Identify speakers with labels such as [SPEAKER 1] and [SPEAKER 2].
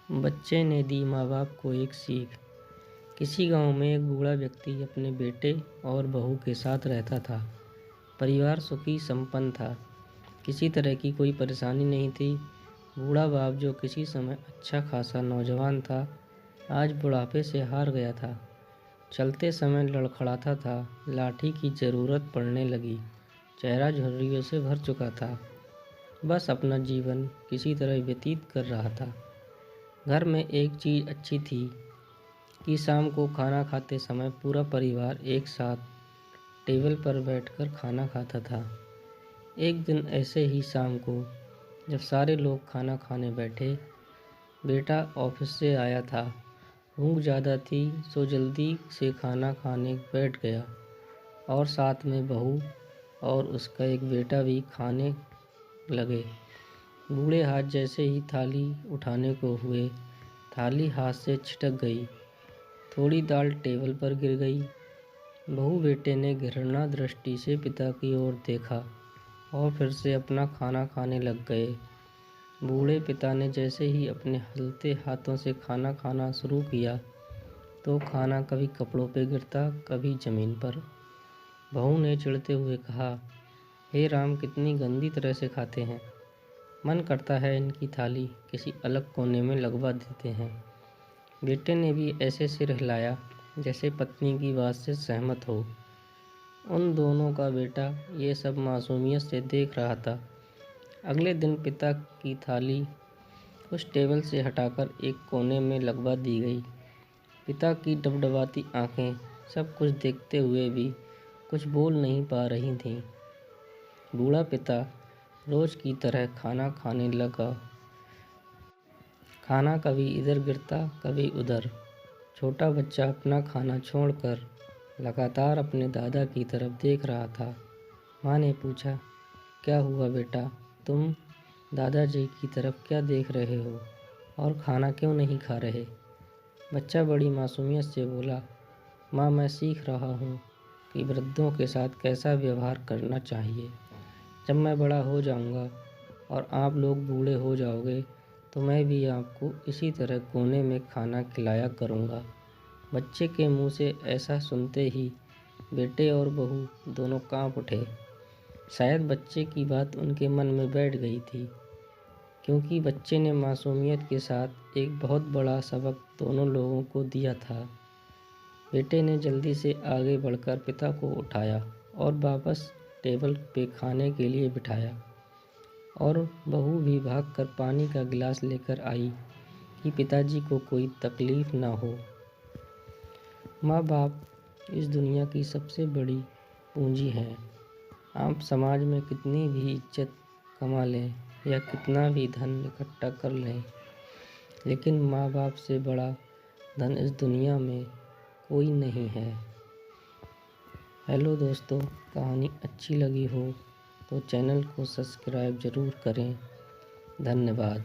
[SPEAKER 1] बच्चे ने दी माँ बाप को एक सीख। किसी गांव में एक बूढ़ा व्यक्ति अपने बेटे और बहू के साथ रहता था। परिवार सुखी संपन्न था। किसी तरह की कोई परेशानी नहीं थी। बूढ़ा बाप, जो किसी समय अच्छा खासा नौजवान था, आज बुढ़ापे से हार गया था। चलते समय लड़खड़ाता था। लाठी की जरूरत पड़ने लगी। चेहरा झुर्रियों से भर चुका था। बस अपना जीवन किसी तरह व्यतीत कर रहा था। घर में एक चीज़ अच्छी थी कि शाम को खाना खाते समय पूरा परिवार एक साथ टेबल पर बैठकर खाना खाता था। एक दिन ऐसे ही शाम को जब सारे लोग खाना खाने बैठे, बेटा ऑफिस से आया था। भूख ज़्यादा थी सो जल्दी से खाना खाने बैठ गया और साथ में बहू और उसका एक बेटा भी खाने लगे। बूढ़े हाथ जैसे ही थाली उठाने को हुए, थाली हाथ से छिटक गई। थोड़ी दाल टेबल पर गिर गई। बहू बेटे ने घृणा दृष्टि से पिता की ओर देखा और फिर से अपना खाना खाने लग गए। बूढ़े पिता ने जैसे ही अपने हलते हाथों से खाना खाना शुरू किया तो खाना कभी कपड़ों पे गिरता, कभी जमीन पर। बहू ने चिढ़ते हुए कहा, हे राम, कितनी गंदी तरह से खाते हैं। मन करता है इनकी थाली किसी अलग कोने में लगवा देते हैं। बेटे ने भी ऐसे सिर हिलाया जैसे पत्नी की बात से सहमत हो। उन दोनों का बेटा ये सब मासूमियत से देख रहा था। अगले दिन पिता की थाली उस टेबल से हटाकर एक कोने में लगवा दी गई। पिता की डबडबाती आंखें सब कुछ देखते हुए भी कुछ बोल नहीं पा रही थीं। बूढ़ा पिता रोज की तरह खाना खाने लगा। खाना कभी इधर गिरता, कभी उधर। छोटा बच्चा अपना खाना छोड़कर लगातार अपने दादा की तरफ देख रहा था। माँ ने पूछा, क्या हुआ बेटा, तुम दादाजी की तरफ क्या देख रहे हो और खाना क्यों नहीं खा रहे? बच्चा बड़ी मासूमियत से बोला, माँ, मैं सीख रहा हूँ कि वृद्धों के साथ कैसा व्यवहार करना चाहिए। जब मैं बड़ा हो जाऊँगा और आप लोग बूढ़े हो जाओगे तो मैं भी आपको इसी तरह कोने में खाना खिलाया करूँगा। बच्चे के मुंह से ऐसा सुनते ही बेटे और बहू दोनों कांप उठे। शायद बच्चे की बात उनके मन में बैठ गई थी, क्योंकि बच्चे ने मासूमियत के साथ एक बहुत बड़ा सबक दोनों लोगों को दिया था। बेटे ने जल्दी से आगे बढ़कर पिता को उठाया और वापस टेबल पे खाने के लिए बिठाया, और बहू भी भागकर पानी का गिलास लेकर आई कि पिताजी को कोई तकलीफ ना हो। माँ बाप इस दुनिया की सबसे बड़ी पूंजी हैं। आप समाज में कितनी भी इज्जत कमा लें या कितना भी धन इकट्ठा कर लें, लेकिन माँ बाप से बड़ा धन इस दुनिया में कोई नहीं है। हेलो दोस्तों, कहानी अच्छी लगी हो तो चैनल को सब्सक्राइब ज़रूर करें। धन्यवाद।